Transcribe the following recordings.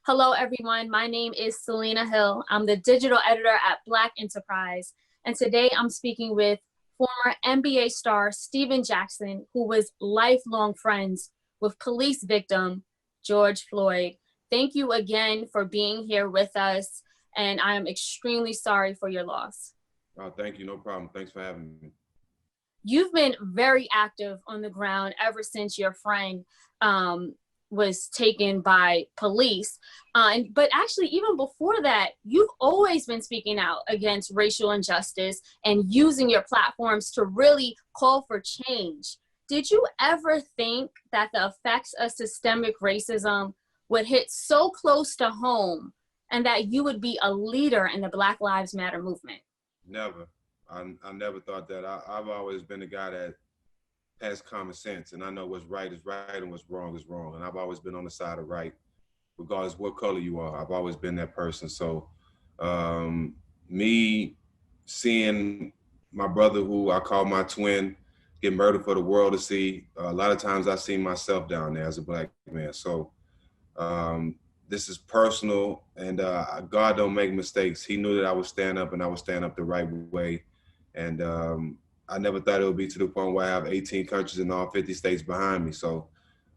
Hello, everyone. My name is Selena Hill. I'm the digital editor at Black Enterprise. And today I'm speaking with former NBA star Steven Jackson, who was lifelong friends with police victim George Floyd. Thank you again for being here with us. And I am extremely sorry for your loss. Oh, thank you. No problem. Thanks for having me. You've been very active on the ground ever since your friend was taken by police. But actually, even before that, you've always been speaking out against racial injustice and using your platforms to really call for change. Did you ever think that the effects of systemic racism would hit so close to home and that you would be a leader in the Black Lives Matter movement? Never. I never thought that. I've always been the guy that has common sense, and I know what's right is right and what's wrong is wrong. And I've always been on the side of right, regardless what color you are. I've always been that person. So me seeing my brother, who I call my twin, get murdered for the world to see, a lot of times I see myself down there as a Black man. So this is personal, and God don't make mistakes. He knew that I would stand up, and I would stand up the right way. And I never thought it would be to the point where I have 18 countries in all 50 states behind me. So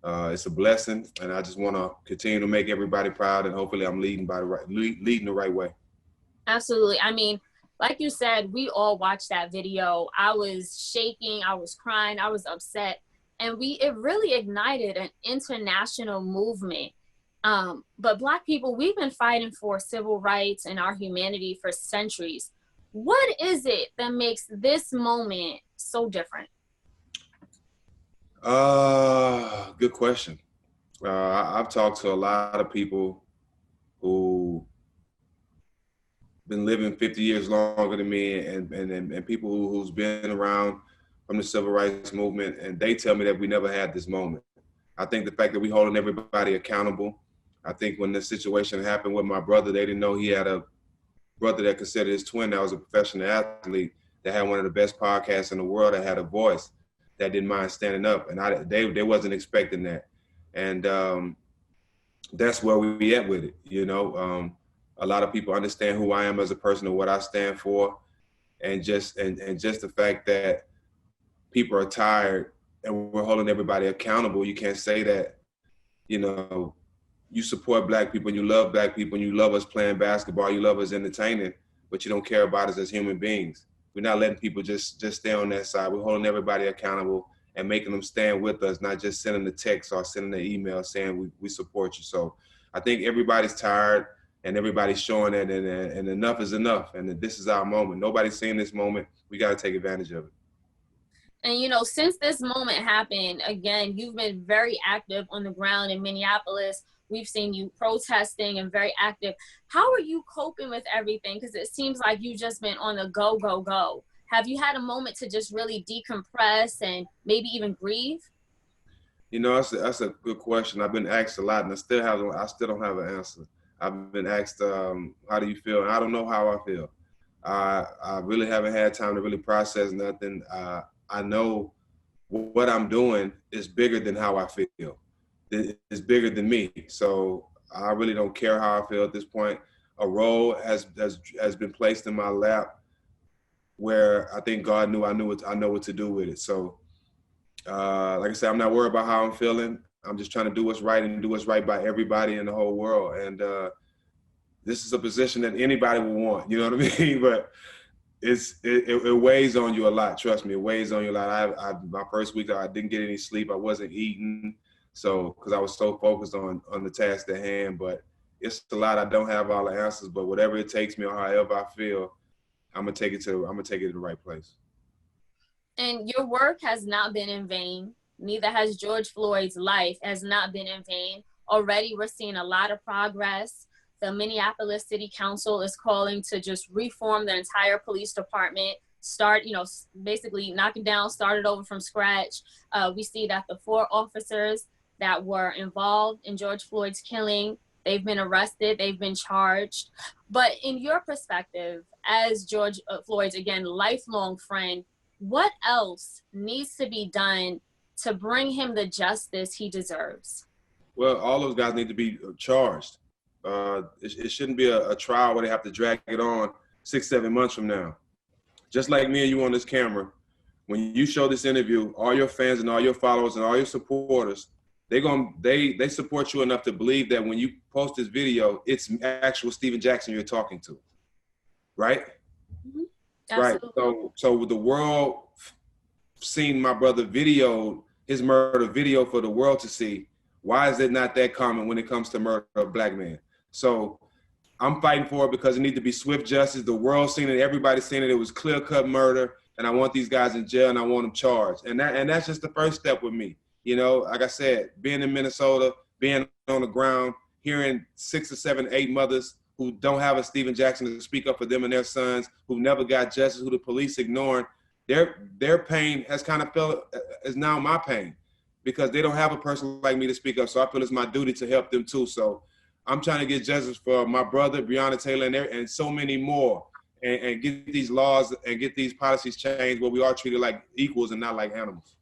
it's a blessing, and I just want to continue to make everybody proud, and hopefully I'm leading the right way. Absolutely. I mean, like you said, we all watched that video. I was shaking, I was crying, I was upset, and it really ignited an international movement. But Black people, we've been fighting for civil rights and our humanity for centuries. What is it that makes this moment so different? Good question. I've talked to a lot of people who been living 50 years longer than me, and people who's been around from the civil rights movement, and they tell me that we never had this moment. I think the fact that we holding everybody accountable. I think when this situation happened with my brother, they didn't know he had a brother that considered his twin that was a professional athlete, that had one of the best podcasts in the world, that had a voice, that didn't mind standing up, and they wasn't expecting that, and that's where we at with it. You know, a lot of people understand who I am as a person and what I stand for, and just the fact that people are tired and we're holding everybody accountable. You can't say that, you know, you support Black people and you love Black people and you love us playing basketball, you love us entertaining, but you don't care about us as human beings. We're not letting people just stay on that side. We're holding everybody accountable and making them stand with us, not just sending a text or sending an email saying we support you. So I think everybody's tired and everybody's showing that, and enough is enough. And this is our moment. Nobody's seeing this moment. We got to take advantage of it. And, you know, since this moment happened, again, you've been very active on the ground in Minneapolis. We've seen you protesting and very active. How are you coping with everything? Because it seems like you've just been on the go, go, go. Have you had a moment to just really decompress and maybe even grieve? You know, that's a good question. I've been asked a lot, and I still don't have an answer. I've been asked, how do you feel? And I don't know how I feel. I really haven't had time to really process nothing. I know what I'm doing is bigger than how I feel. It's bigger than me. So I really don't care how I feel at this point. A role has been placed in my lap where I think God knew I know what to do with it. So like I said, I'm not worried about how I'm feeling. I'm just trying to do what's right and do what's right by everybody in the whole world. And this is a position that anybody would want, you know what I mean? But it weighs on you a lot. Trust me, it weighs on you a lot. My first week, I didn't get any sleep. I wasn't eating. So, because I was so focused on the task at hand, but it's a lot. I don't have all the answers, but whatever it takes me or however I feel, I'm gonna take it to the right place. And your work has not been in vain. Neither has George Floyd's life has not been in vain. Already, we're seeing a lot of progress. The Minneapolis City Council is calling to just reform the entire police department, start, basically knock it down, start it over from scratch. We see that the 4 officers that were involved in George Floyd's killing, they've been arrested, they've been charged. But in your perspective, as George Floyd's, again, lifelong friend, what else needs to be done to bring him the justice he deserves? Well, all those guys need to be charged. It shouldn't be a trial where they have to drag it on 6-7 months from now. Just like me and you on this camera, when you show this interview, all your fans and all your followers and all your supporters, they support you enough to believe that when you post this video, it's actual Steven Jackson you're talking to, right? Mm-hmm. Right. So the world seen my brother his murder video for the world to see. Why is it not that common when it comes to murder of Black men? So I'm fighting for it because it needs to be swift justice. The world seen it, everybody's seen it. It was clear-cut murder, and I want these guys in jail, and I want them charged. And that's just the first step with me. You know, like I said, being in Minnesota, being on the ground, hearing 6 or 7, 8 mothers who don't have a Steven Jackson to speak up for them and their sons, who never got justice, who the police ignoring, their pain has kind of felt is now my pain because they don't have a person like me to speak up. So I feel it's my duty to help them too. So I'm trying to get justice for my brother, Breonna Taylor, and so many more, and get these laws and get these policies changed where we are treated like equals and not like animals.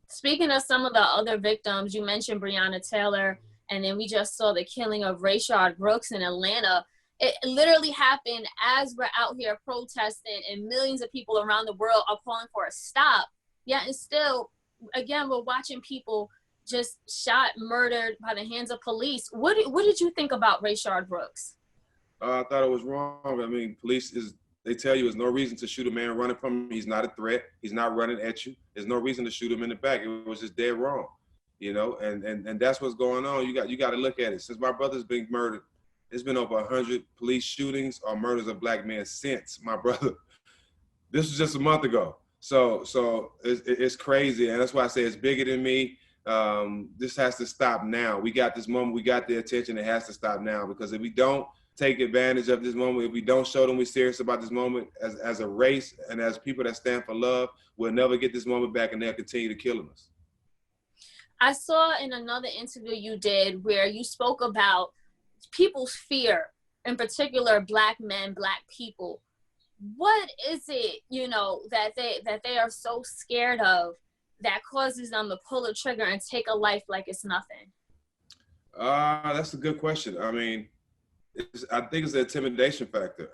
Speaking of some of the other victims, you mentioned Breonna Taylor, and then we just saw the killing of Rashad Brooks in Atlanta. It literally happened as we're out here protesting, and millions of people around the world are calling for a stop. Yet and still, again, we're watching people just shot, murdered by the hands of police. What did you think about Rashad Brooks? I thought it was wrong. I mean, they tell you there's no reason to shoot a man running from him. He's not a threat. He's not running at you. There's no reason to shoot him in the back. It was just dead wrong, you know, and that's what's going on. You got to look at it. Since my brother's been murdered, it's been over 100 police shootings or murders of Black men since my brother. This was just a month ago. So it's crazy, and that's why I say it's bigger than me. This has to stop now. We got this moment. We got their attention. It has to stop now, because if we don't take advantage of this moment, if we don't show them we're serious about this moment as a race and as people that stand for love, we'll never get this moment back, and they'll continue to kill us. I saw in another interview you did where you spoke about people's fear, in particular Black men, Black people. What is it, you know, that they are so scared of that causes them to pull a trigger and take a life like it's nothing? That's a good question. I mean, I think it's the intimidation factor.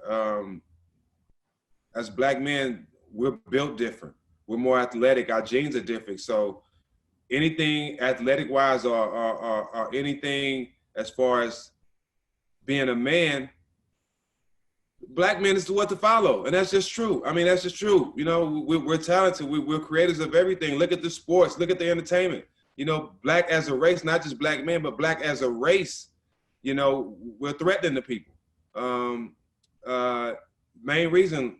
As Black men, we're built different. We're more athletic. Our genes are different. So anything athletic-wise or anything as far as being a man, Black men is what to follow, and that's just true. I mean, that's just true. You know, we're talented. We're creators of everything. Look at the sports. Look at the entertainment. You know, Black as a race, not just Black men, but Black as a race. You know, we're threatening the people. Main reason,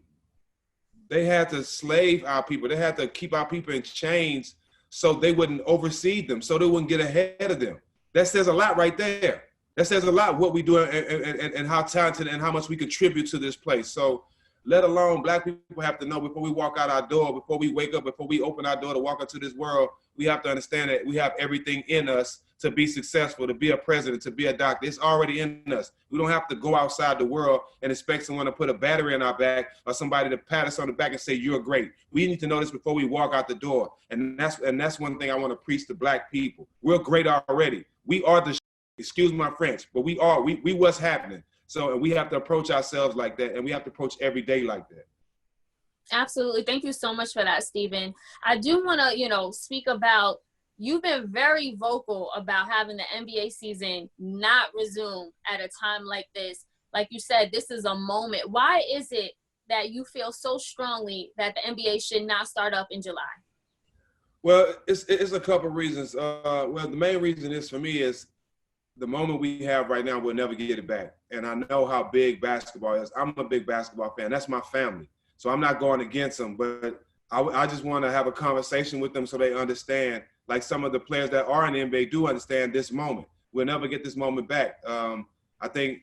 they had to slave our people. They had to keep our people in chains so they wouldn't oversee them, so they wouldn't get ahead of them. That says a lot right there. That says a lot what we do and how talented and how much we contribute to this place. So let alone Black people have to know before we walk out our door, before we wake up, before we open our door to walk into this world, we have to understand that we have everything in us to be successful, to be a president, to be a doctor. It's already in us. We don't have to go outside the world and expect someone to put a battery in our back or somebody to pat us on the back and say, you're great. We need to know this before we walk out the door. And that's one thing I want to preach to Black people. We're great already. We are the excuse my French, but we what's happening. So, and we have to approach ourselves like that, and we have to approach every day like that. Absolutely. Thank you so much for that, Stephen. I do want to, speak about, you've been very vocal about having the NBA season not resume at a time like this. Like you said, this is a moment. Why is it that you feel so strongly that the NBA should not start up in July? Well, it's a couple of reasons. Well, the main reason is, for me, is the moment we have right now, we'll never get it back. And I know how big basketball is. I'm a big basketball fan. That's my family. So I'm not going against them, but I just want to have a conversation with them so they understand, like some of the players that are in the NBA do understand this moment. We'll never get this moment back. I think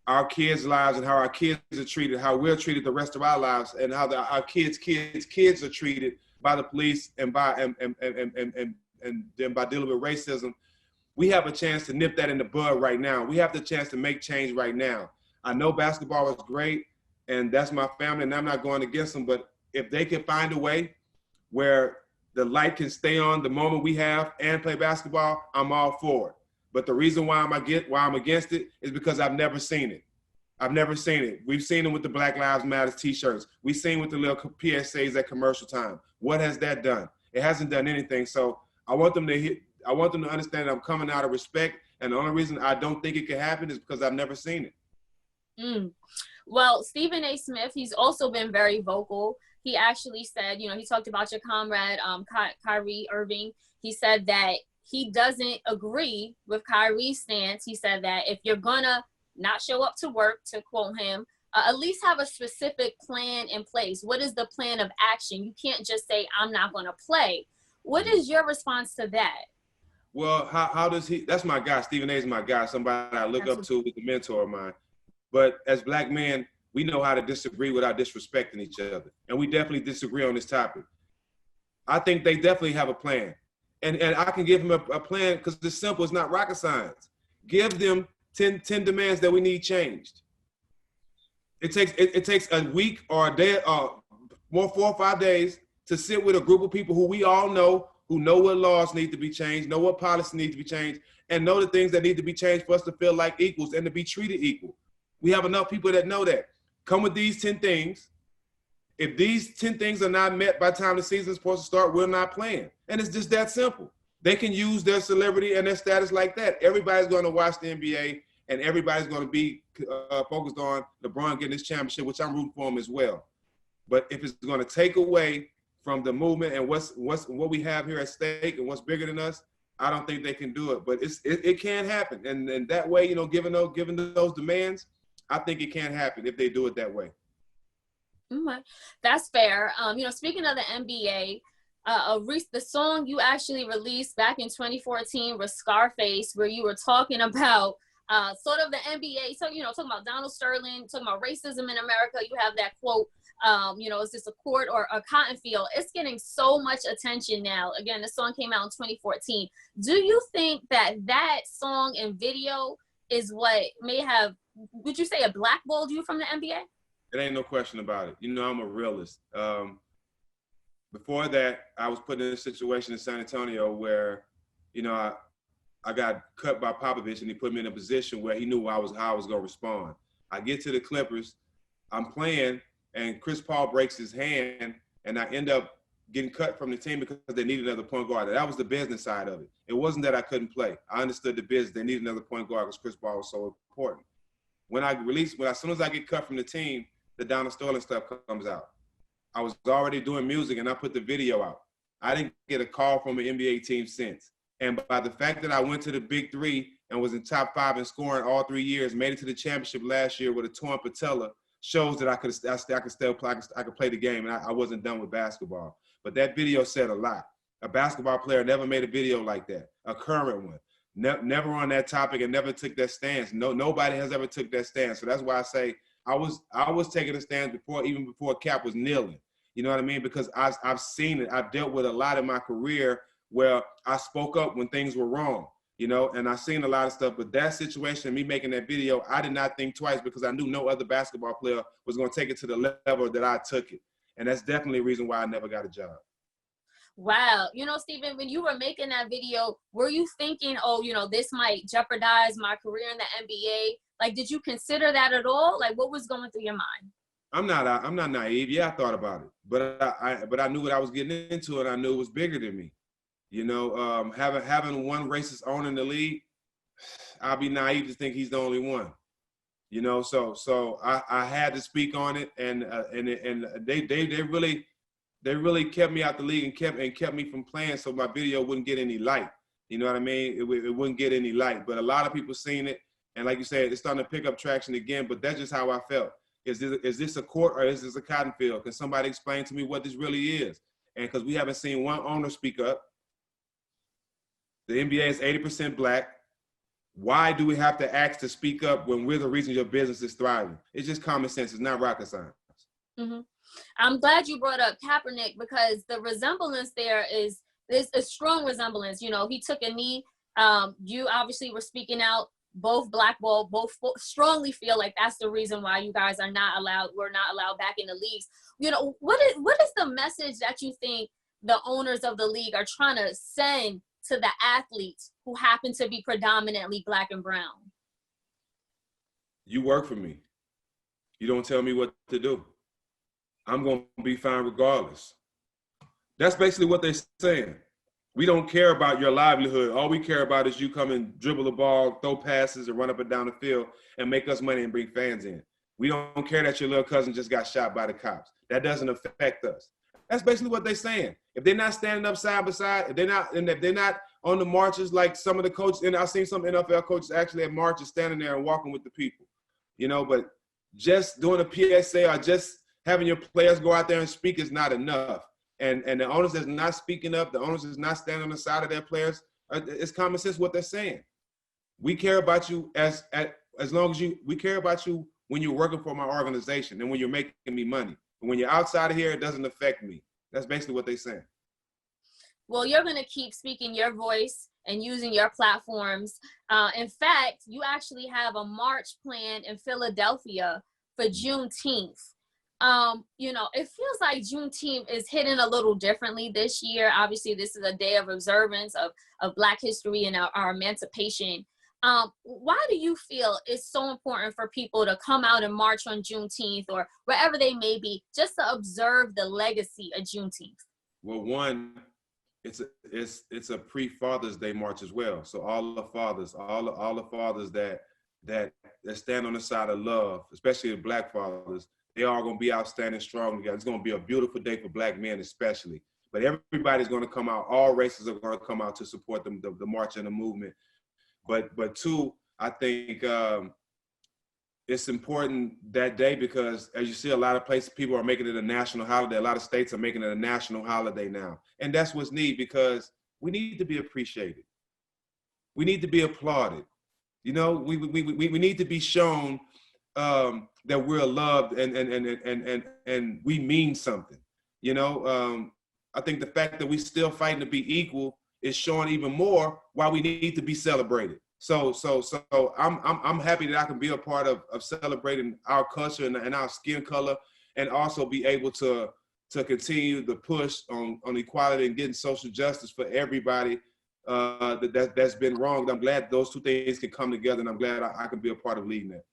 our kids' lives and how our kids are treated, how we're treated the rest of our lives, and how our kids' are treated by the police and then by dealing with racism. We have a chance to nip that in the bud right now. We have the chance to make change right now. I know basketball is great, and that's my family, and I'm not going against them, but if they can find a way where the light can stay on the moment we have and play basketball, I'm all for it. But the reason why I'm against it is because I've never seen it. I've never seen it. We've seen it with the Black Lives Matter t-shirts. We've seen with the little PSAs at commercial time. What has that done? It hasn't done anything. So I want them to understand that I'm coming out of respect. And the only reason I don't think it can happen is because I've never seen it. Well, Stephen A. Smith, he's also been very vocal. He actually said, he talked about your comrade, Kyrie Irving. He said that he doesn't agree with Kyrie's stance. He said that if you're gonna not show up to work, to quote him, at least have a specific plan in place. What is the plan of action? You can't just say, I'm not gonna play. What is your response to that? Well, how does he, that's my guy, Stephen A. is my guy, somebody I look up to, he's a mentor of mine. But as Black men, we know how to disagree without disrespecting each other. And we definitely disagree on this topic. I think they definitely have a plan. And I can give them a plan because it's simple, it's not rocket science. Give them 10 demands that we need changed. It takes a week or a day, 4 or 5 days to sit with a group of people who we all know, who know what laws need to be changed, know what policy needs to be changed, and know the things that need to be changed for us to feel like equals and to be treated equal. We have enough people that know that. Come with these 10 things. If these 10 things are not met by the time the season is supposed to start, we're not playing. And it's just that simple. They can use their celebrity and their status like that. Everybody's going to watch the NBA, and everybody's going to be focused on LeBron getting his championship, which I'm rooting for him as well. But if it's going to take away from the movement and what we have here at stake and what's bigger than us, I don't think they can do it. But it can happen, and that way, given those demands, I think it can happen if they do it that way. That's fair. Speaking of the NBA, the song you actually released back in 2014 was Scarface, where you were talking about sort of the NBA. So, talking about Donald Sterling, talking about racism in America. You have that quote, is this a court or a cotton field? It's getting so much attention now. Again, the song came out in 2014. Do you think that song and video is what may have, would you say, it blackballed you from the NBA? It ain't no question about it. I'm a realist. Before that, I was put in a situation in San Antonio where, I got cut by Popovich, and he put me in a position where he knew how I was going to respond. I get to the Clippers, I'm playing, and Chris Paul breaks his hand, and I end up getting cut from the team because they needed another point guard. That was the business side of it. It wasn't that I couldn't play. I understood the business. They needed another point guard because Chris Paul was so important. As soon as I get cut from the team, the Donald Sterling stuff comes out. I was already doing music, and I put the video out. I didn't get a call from an NBA team since. And by the fact that I went to the Big Three and was in top 5 in scoring all 3 years, made it to the championship last year with a torn patella, shows that I could still play. I could play the game, and I wasn't done with basketball. But that video said a lot. A basketball player never made a video like that. A current one, never on that topic, and never took that stance. Nobody has ever took that stance. So that's why I say I was taking a stance even before Cap was kneeling. You know what I mean? Because I've seen it. I've dealt with a lot in my career where I spoke up when things were wrong, and I've seen a lot of stuff. But that situation, me making that video, I did not think twice because I knew no other basketball player was going to take it to the level that I took it. And that's definitely a reason why I never got a job. Wow. Stephen, when you were making that video, were you thinking, this might jeopardize my career in the NBA? Like, did you consider that at all? Like, what was going through your mind? I'm not naive. Yeah, I thought about it, but I knew what I was getting into, and I knew it was bigger than me. Having one racist owner in the league, I'll be naive to think he's the only one. So I had to speak on it, and they really kept me out the league and kept me from playing, so my video wouldn't get any light. You know what I mean? It wouldn't get any light, but a lot of people seen it, and like you said, it's starting to pick up traction again. But that's just how I felt. Is this a court or is this a cotton field? Can somebody explain to me what this really is? And because we haven't seen one owner speak up. The NBA is 80% Black. Why do we have to ask to speak up when we're the reason your business is thriving? It's just common sense. It's not rocket science. Mm-hmm. I'm glad you brought up Kaepernick because the resemblance there is a strong resemblance. He took a knee. You obviously were speaking out. Both blackball, both strongly feel like that's the reason why you guys we're not allowed back in the leagues. What is the message that you think the owners of the league are trying to send to the athletes who happen to be predominantly Black and brown? You work for me. You don't tell me what to do. I'm going to be fine regardless. That's basically what they're saying. We don't care about your livelihood. All we care about is you come and dribble the ball, throw passes, and run up and down the field and make us money and bring fans in. We don't care that your little cousin just got shot by the cops. That doesn't affect us. That's basically what they're saying. If they're not standing up side by side, if they're not on the marches like some of the coaches, and I've seen some NFL coaches actually at marches standing there and walking with the people, you know, but just doing a PSA or just having your players go out there and speak is not enough. And the owners that's not speaking up, the owners that's not standing on the side of their players, it's common sense what they're saying. We care about you as long as we care about you when you're working for my organization and when you're making me money. But when you're outside of here, it doesn't affect me. That's basically what they're saying. Well, you're going to keep speaking your voice and using your platforms. In fact, you actually have a march planned in Philadelphia for Juneteenth. You know, it feels like Juneteenth is hitting a little differently this year. Obviously, this is a day of observance of Black history and our emancipation. Why do you feel it's so important for people to come out and march on Juneteenth or wherever they may be, just to observe the legacy of Juneteenth? Well, one, it's a pre-Father's Day march as well. So all the fathers, all the fathers that stand on the side of love, especially the Black fathers, they are going to be out standing strong together. It's going to be a beautiful day for Black men especially. But everybody's going to come out. All races are going to come out to support them, the march and the movement. But two, I think it's important that day because as you see, a lot of places, people are making it a national holiday. A lot of states are making it a national holiday now. And that's what's needed because we need to be appreciated. We need to be applauded. You know, we need to be shown that we're loved and we mean something. You know, I think the fact that we still fighting to be equal is showing even more why we need to be celebrated. So I'm happy that I can be a part of celebrating our culture and our skin color, and also be able to continue the push on equality and getting social justice for everybody that's been wronged. I'm glad those two things can come together, and I'm glad I can be a part of leading that.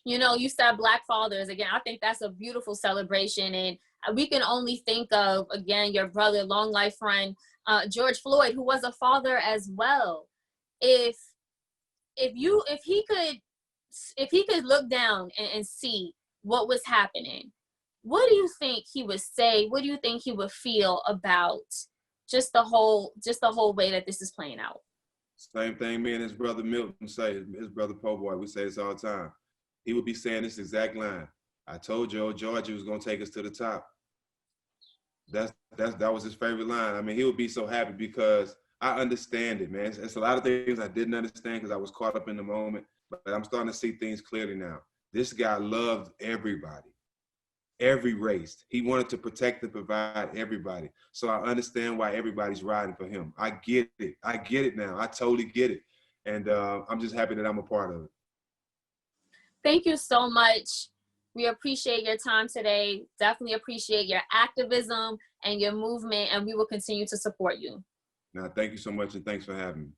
You know, you said Black fathers. Again, I think that's a beautiful celebration. And we can only think of, again, your brother, long life friend, George Floyd, who was a father as well. If he could look down and see what was happening, what do you think he would say? What do you think he would feel about just the whole way that this is playing out? Same thing me and his brother Milton say, his brother Po Boy, we say this all the time. He would be saying this exact line. I told you, Georgia was going to take us to the top. That was his favorite line. I mean, he would be so happy because I understand it, man. It's a lot of things I didn't understand because I was caught up in the moment, but I'm starting to see things clearly now. This guy loved everybody, every race. He wanted to protect and provide everybody. So I understand why everybody's riding for him. I get it. I get it now. I totally get it. And I'm just happy that I'm a part of it. Thank you so much. We appreciate your time today. Definitely appreciate your activism and your movement, and we will continue to support you. Now, thank you so much, and thanks for having me.